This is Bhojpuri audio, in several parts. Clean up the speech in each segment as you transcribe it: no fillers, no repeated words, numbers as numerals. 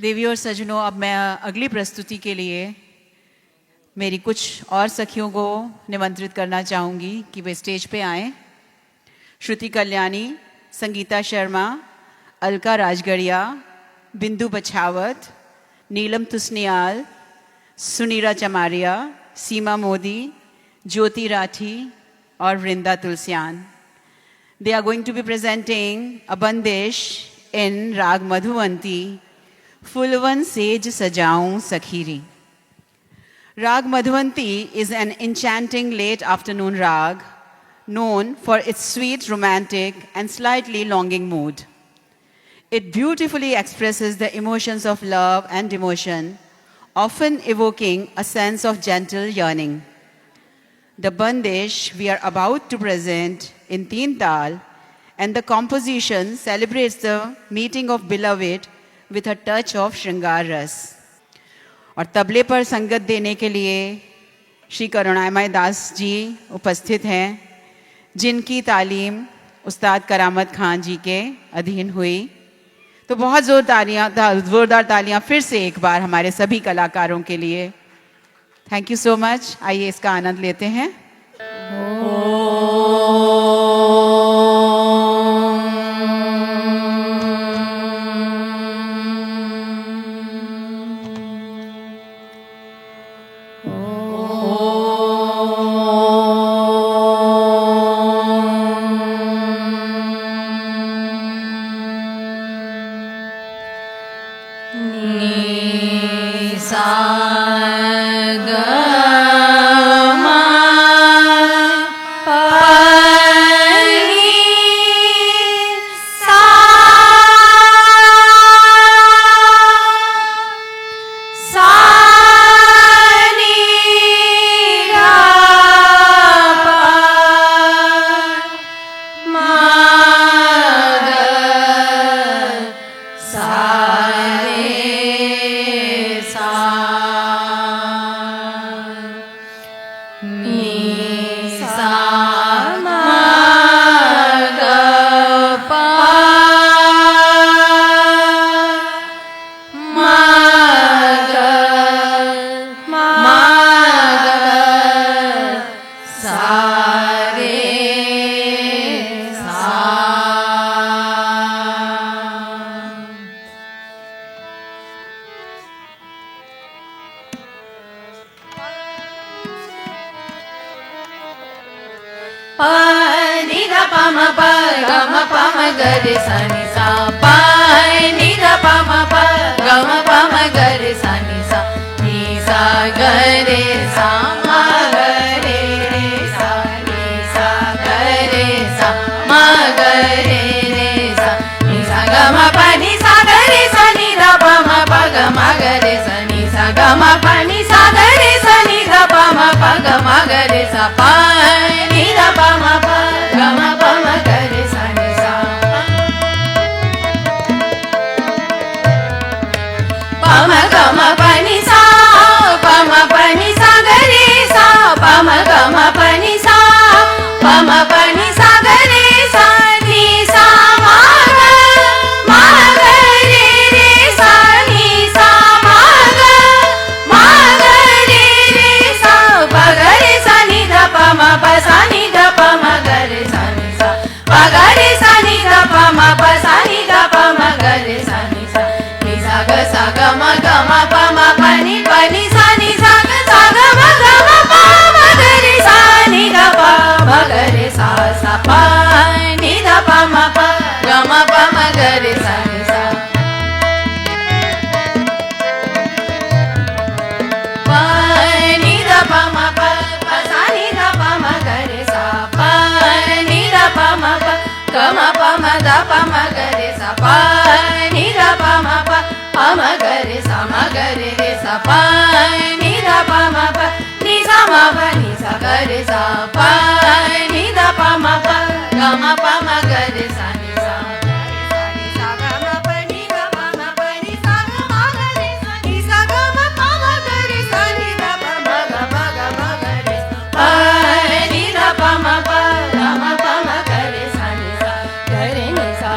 देवी और सजनों, अब मैं अगली प्रस्तुति के लिए मेरी कुछ और सखियों को निमंत्रित करना चाहूँगी कि वे स्टेज पे आएँ। श्रुति कल्याणी, संगीता शर्मा, अलका राजगढ़िया, बिंदु बछावत, नीलम तुस्नियाल, सुनीरा चमारिया, सीमा मोदी, ज्योति राठी और Vrinda Tulsiyan. They are going to be presenting a bandish in Rag Madhuvanti, Fulvan Sej Sajaun Sakhiri. Rag Madhuvanti is an enchanting late afternoon rag known for its sweet, romantic, and slightly longing mood. It beautifully expresses the emotions of love and devotion, often evoking a sense of gentle yearning. The bandish we are about to present in Teen Tal, and the composition celebrates the meeting of beloved with a touch of Shringar Ras. और तबले पर संगत देने के लिए श्री करुणामय दास जी उपस्थित हैं, जिनकी तालीम उस्ताद करामत खान जी के अधीन हुई. तो बहुत जोरदार तालियां फिर से एक बार हमारे सभी कलाकारों के लिए. Thank you so much. आइए इसका आनंद लेते हैं.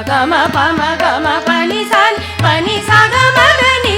Gama pa ma gama pa ni sa ni pa ni sa gama pa ni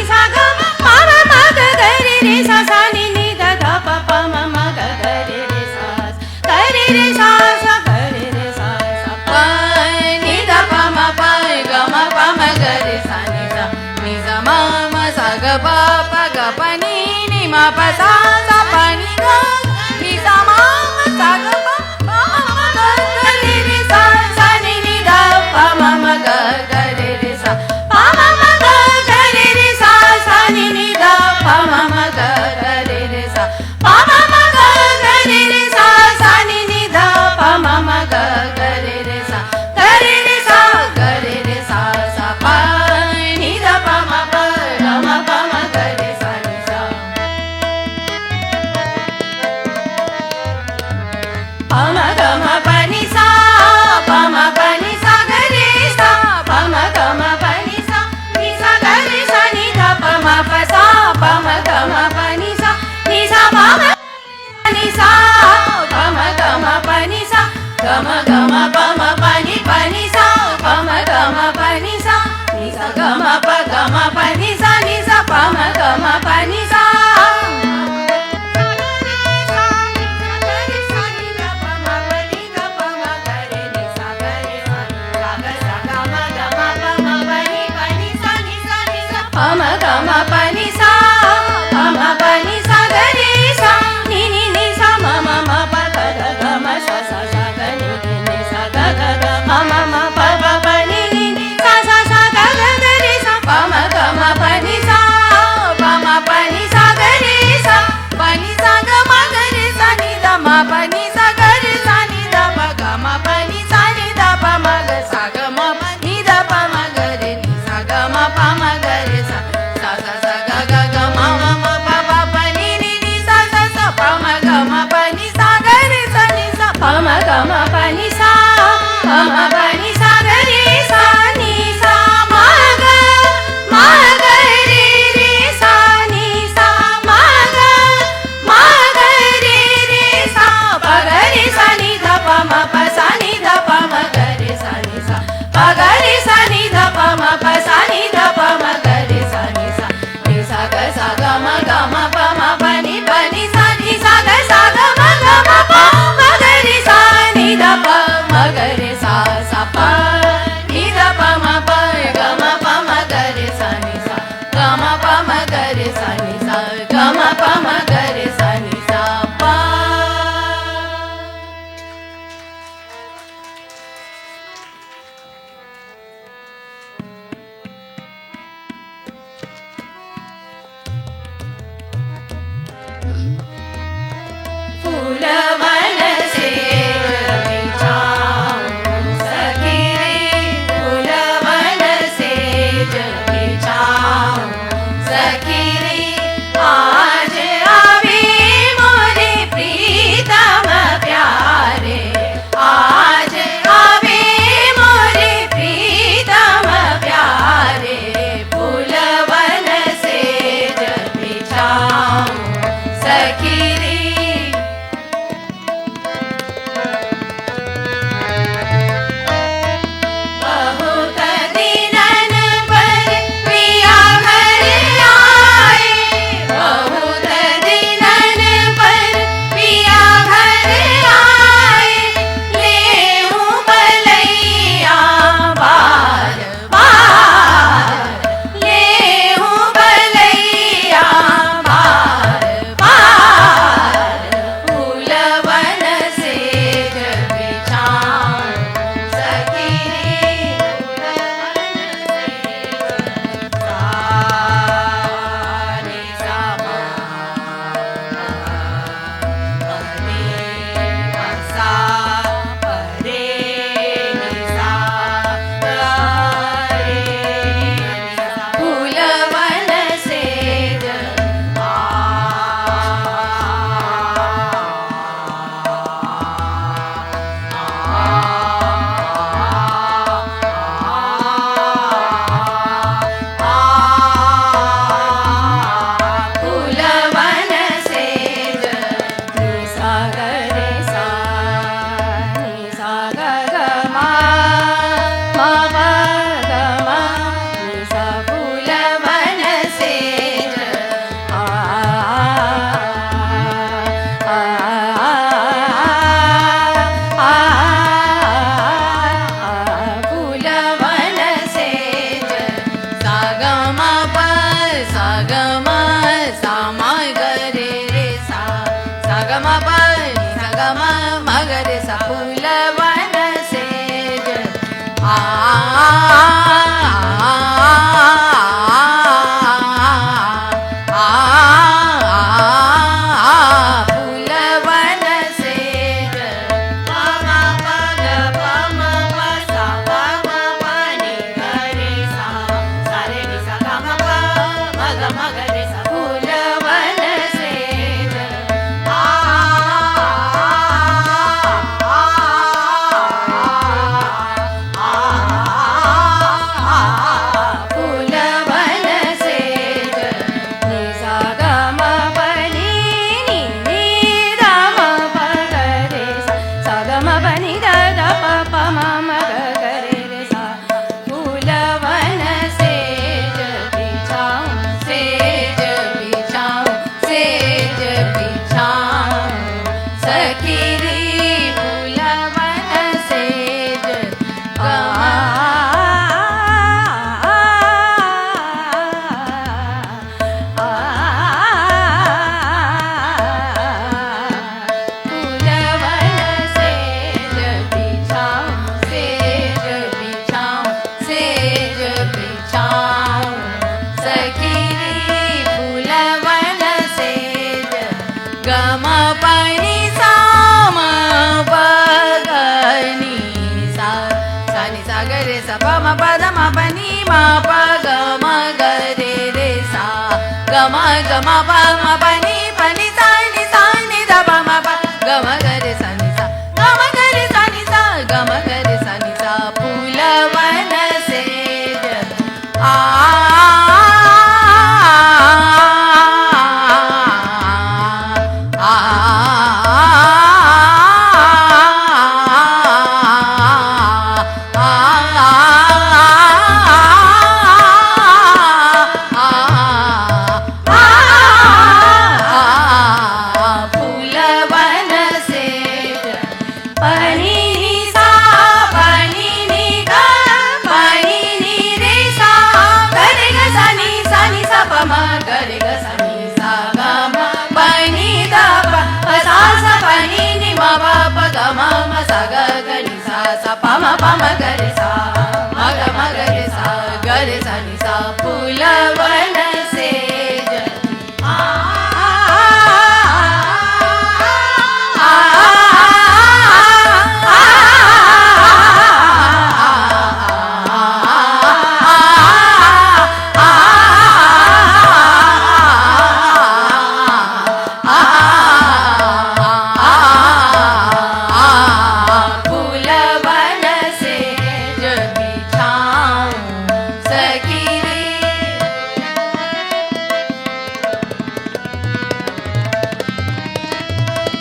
गम गम पम पनि पनि सा पम गम पनि सा नि सा गम पनि सा नि सा पम गम पनि सा पम गम पनि सा पम पनि सा गरे सा नि नि नि सा म म म प ग ग ग म सा सा सा ग नि नि नि सा ग ग ग म म म प प प नि नि नि सा सा सा ग ग ग रे सा पम गम पनि सा पम पनि सा गरे सा पनि सा ग म गरे सा नि द म पनि सा गरे सा नि द प ग म पनि सा नि द प म ग सा ग म नि द प म गरे नि सा ग म प म गरे सा सा सा सा ग ग ग म म म प प प नि नि नि सा सा सा प म ग म पनि सा गरे सा नि सा प म ग म पनि सा प म पनि सा गरे सा नि सा म ग रे रे सा नि सा म ग रे रे सा प ग रे सा नि ध प म प सा नि ध प म ग रे सा नि सा प ग रे सा नि ध प म प सा नि ध प म ग रे सा नि सा ग सा ग म प म प नि सा नि सा ग म प म ग रे सा नि ध प म ग रे सा सा प नि ध प म प ग म प म ग रे सा नि सा ग म प म ग रे सा नि सा ग म प म ग रे सा नि सा प फूलवन से बिछाऊं सखी रे फूलवन से बिछाऊं सखी रे आज आवे मोरे प्रीतम प्यारे आज आवे मोरे प्रीतम प्यारे फूलवन से बिछाऊं सखी रे बहुत दिनन पर पिया घर आए बहुत दिनन पर पिया घर आए लेहूं बलैया बार बार लेहूं बलैया बार बार फूलवन से बिछाऊं सखी रे फूलवन से सा रे सा प रे नि सा रे फूलवन से फूलवन से नि सा ग रे सा नि सा ग ग म म प ग म नि सा फूलवन से आ आ फूलवन से सा ग म प सा ग म सा म ग रे रे सा सा ग म प नि सा ग म म ग रे सा फूलवन से आ फूलवन से प म प ग प म प सा प म प नि ग रे सा सा रे नि सा ग म प म ग रे सा फूलवन से आ नि सा म प ग नि सा सा नि सा ग रे सा प म प द म प नि म प ग म ग रे रे सा ग म प म प नि प नि सा नि द प म प ग म ग रे सा नि सा ग म ग रे सा नि सा ग म ग रे सा नि सा फूलवन सेज आ फूलवन सेज पनि सा पनि नि ग पनि नि रे सा ग रे ग सा नि सा प म ग रे ग सा नि सा ग म पनि द प सा सा पनि नि म प प ग म सा ग ग नि सा सा प म ग रे सा म ग रे सा ग रे सा नि सा फूलवन सेज आ फूलवन सेज बिछाऊं सखी रे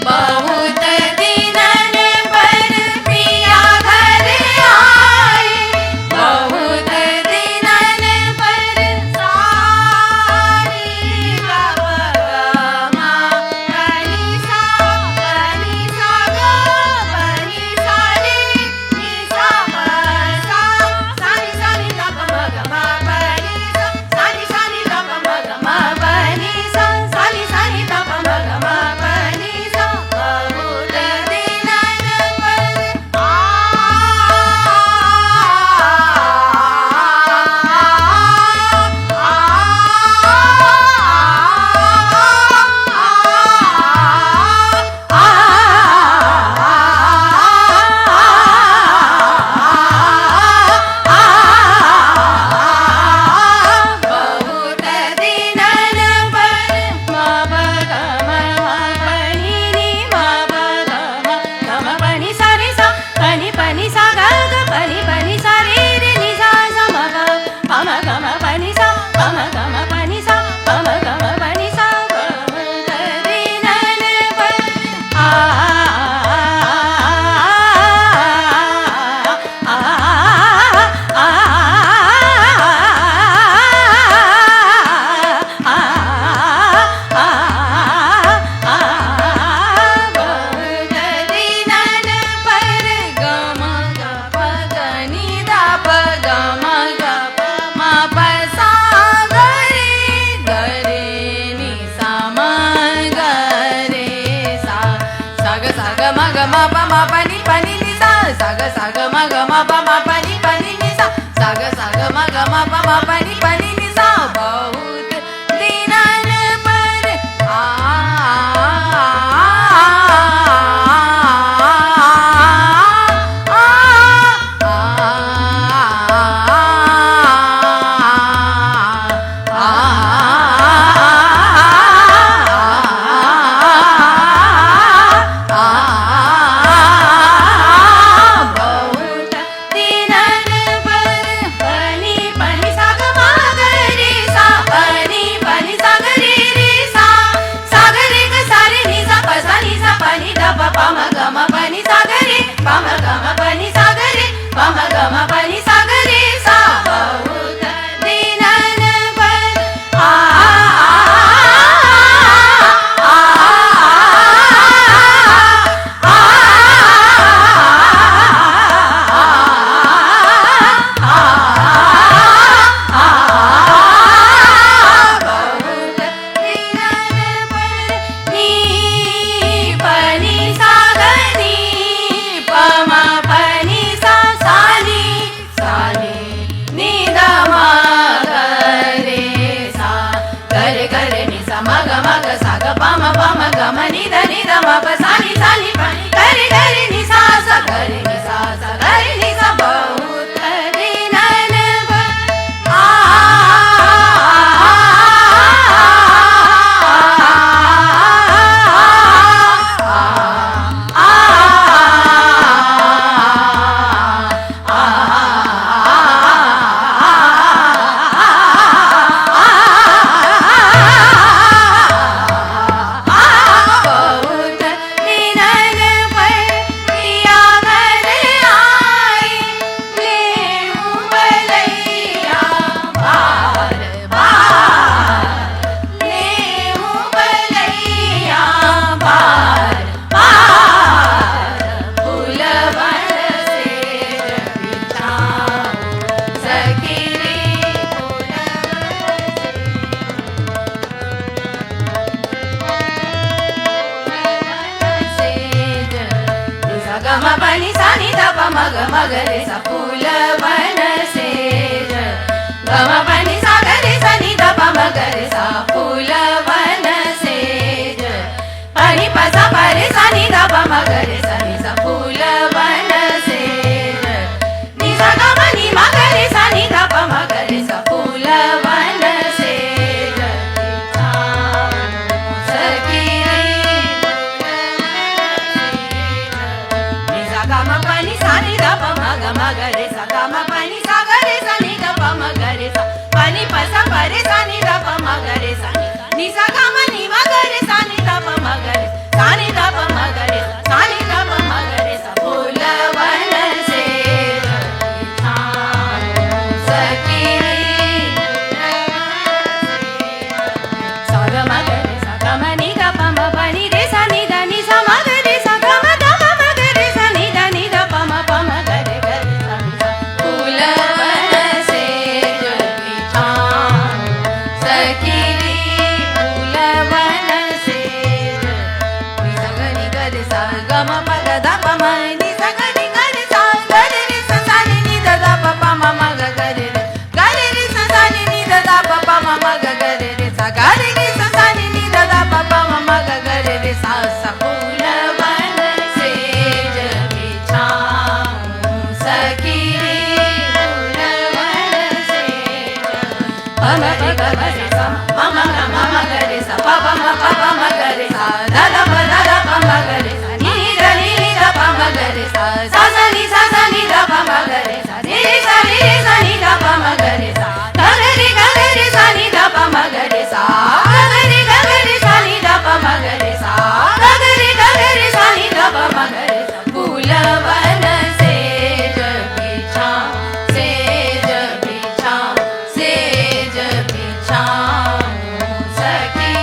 बहुत दिनन पर पिया घर आए बहुत दिनन पर सारी गमा बनी सा ग बनी सा रे नि सा प सा सा नि द प म ग म बनी सा सा नि द प म ग म बनी सा सा नि द प म ग म बनी सा बहुत दिनन पर बहुत दिनन पर म प ग म पनि नि म प ग म पनि सा रे सा पनि सा ग ग पनि सा रे रे नि सा सा म प म ग म पनि सा प म ग म पनि सा प म ग म पनि सा बहुत दिनन पर आ बहुत दिनन पर ग म ग प ग नि द प ग म ग प म प सा ग रे नि सा म ग रे सा सा ग म ग म प म प नि नि सा ग म ग म प म प नि नि सा ग म ग म प म प नि नि सा बहुत दिनन पर आ बहुत दिनन पर पनि सा ग म ग ग म प सा नि प ग रे ग रे नि सा सा ग रे नि सा सा ग रे नि सा बहुत दिनन पर मग मग रे सा फूल वन सेज ग म प नि सा ग रे सा नि ध प म ग रे सा फूल वन सेज प नि प सा प रे सा नि ध प म ग रे सा नि सा फूल वन सेज नि सा ग म नि म ग रे सा नि ध प म ग रे सा फूल वन सेज सखी नि सा ग म प नि सा नि ध प म ग म ग रे सा ग म प नि सा ग रे सा नि ध प म ग रे सा प नि प सा प रे सा नि ध प म ग रे सा नि सा ग म नि म ग रे सा नि ध प म ग रे सा नि ध प म ग रे सा नि ध प म ग रे सा फूल वन सेज सखी सा ग म ग रे सा ग म नि ध प म प नि रे सा नि ध नि सा म ग रे सा ग म ध प म ग रे सा नि ध नि ध प म ग रे ग रे सा नि सा फूल वन सेज सखी फूल वन सेज नि सा ग नि ग रे सा ग म प ग ध प म नि सा ग नि ग रे सा ग रे रे सा सा नि नि ध ध प प म म ग ग रे रे सा सा नि नि ध ध प प म म ग ग रे रे सा ग रे रे सा सा नि नि ध ध प प म म ग ग रे रे सा सा फूल वन सेज बिछाऊं सखी फूल वन सेज प म प ग ग रे सा म म ग म म ग रे सा प प म ग रे सा ध ध प म ग रे सा नि नि ध प म ग रे सा सा सा नि ध प म ग रे सा रे रे सा नि ध प म ग रे सा ग रे सा नि ध प म ग रे सा ग रे सा नि ध प म ग रे सा ग रे सा नि ध प म ग रे सा फूल वन सेज बिछाऊं सेज बिछाऊं सेज बिछाऊं सखी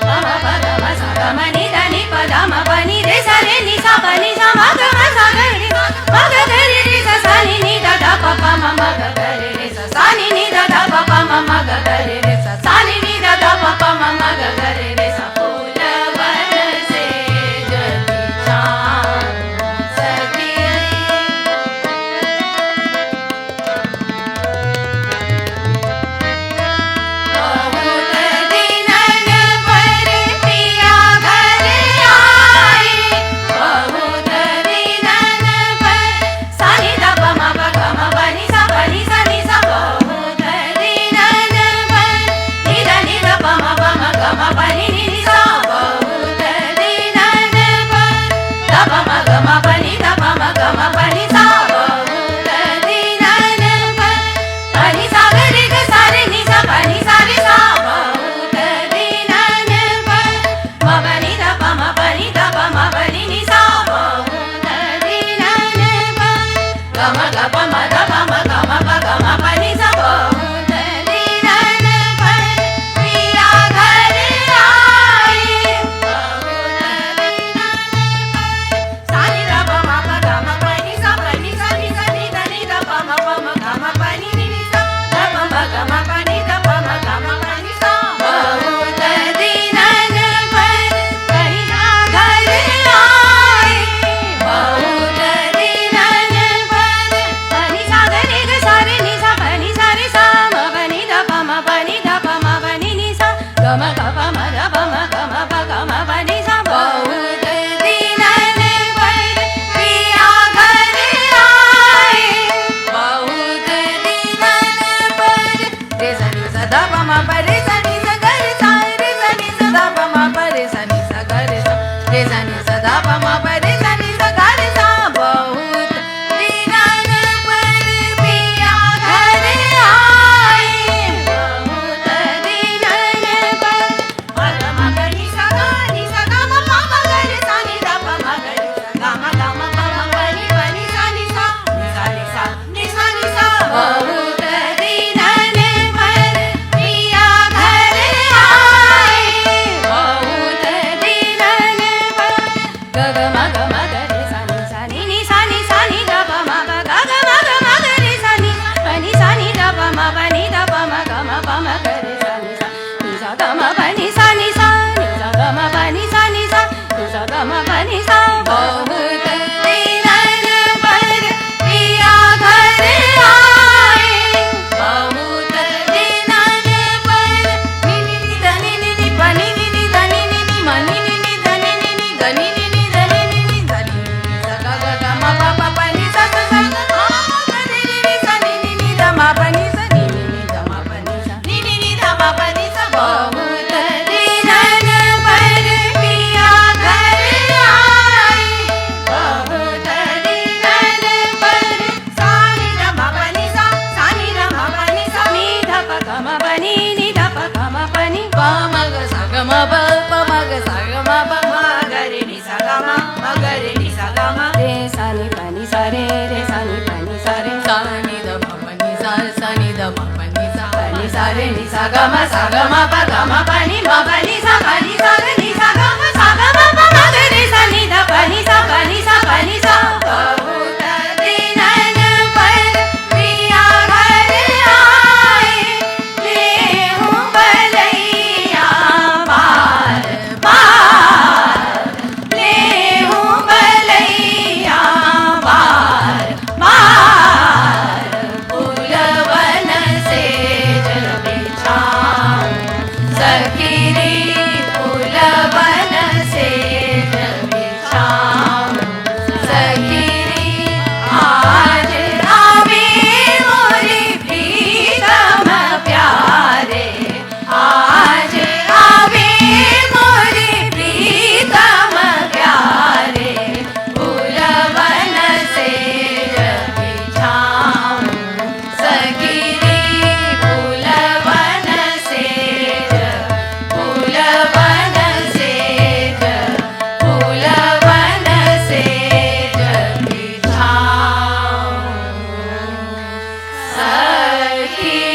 प म प ग म सा ग म नि ध नि प ध म प नि रे सा रे नि सा प नि सा म ग म सा ग रे म ग ग रे रे सा सा नि नि ध ध प प म म ग ग रे रे सा सा नि नि ध ध प प म म ग ग रे रे सा सा नि नि ध ध प प म म ग ग रे रे सा फूल वन सेज बिछाऊं सखी बहुत दिनन पर पिया घर आए बहुत दिनन पर सा नि ध प म प ग म प नि सा नि सा बहुत दिनन पर नि ध प म प म ग पम गम प गम पनि सा बहुत दिनन पर पिया घर आए बहुत दिनन पर रे सनि सदा पम परे सनि सगर सा रे सनि सदा पम परे सनि सगर सा रे सनि सदा पम परे सनि सगर सा बहुत दिनन पर पिया घर आए बहुत दिनन पर पम गनि सा गम पम गर सा नि दा पम गर गम गम पम पनि पनि सा नि सा नि सा नि सा नि सा बहुत दिनन पर पिया घर आए बहुत दिनन पर ग ग म ग म ग रे सा नि सा नि सा नि दा प म ग ग ग म ग रे सा नि पनि सा नि दा प म प नि दा प म ग म प म ग रे सा नि सा ग म प नि सा नि सा ग म प नि सा नि सा ग म प नि सा बहुत दिनन पर पिया घर आए बहुत दिनन पर नि नि नि ध नि नि नि प नि नि नि ध नि नि नि म नि नि नि ध नि नि नि ध नि नि नि ध नि नि नि ध नि नि सा ग ग ग म प प प नि सा सा सा ग नि नि नि सा नि नि नि ध म प नि सा नि नि नि ध म प नि सा नि नि नि ध म प नि सा बहुत दिनन पर पिया घर आए बहुत दिनन पर सा नि ध म प नि सा नि ध म प नि सा नि ध प ग म प नि ध प ग म प नि प म ग सा ग म प प म ग सा ग म प म ग रे नि सा ग म ग रे नि सा ग म रे सा नि प नि सा रे सा नि प नि सा रे सा नि ध म प नि सा नि ध म प नि सा प नि सा रे नि सा ग म प ग म प नि म प नि सा ग नि सा ग म प म ग रे सा नि ध प नि सा प नि सा प नि सा बहुत दिनन पर पिया घर आए ले हूँ बलैया बार बार ले हूँ बलैया बार बार फूलवन से जल बिछाऊं सखीरी फूलवन से जल बिछाऊं सखीरी आज आवे मोरी प्रीतम प्यारे आज आवे मोरी प्रीतम प्यारे फूलवन से जल बिछाऊं सखीरी फूलवन से फूलवन से फूलवन से जल बिछाऊं सखी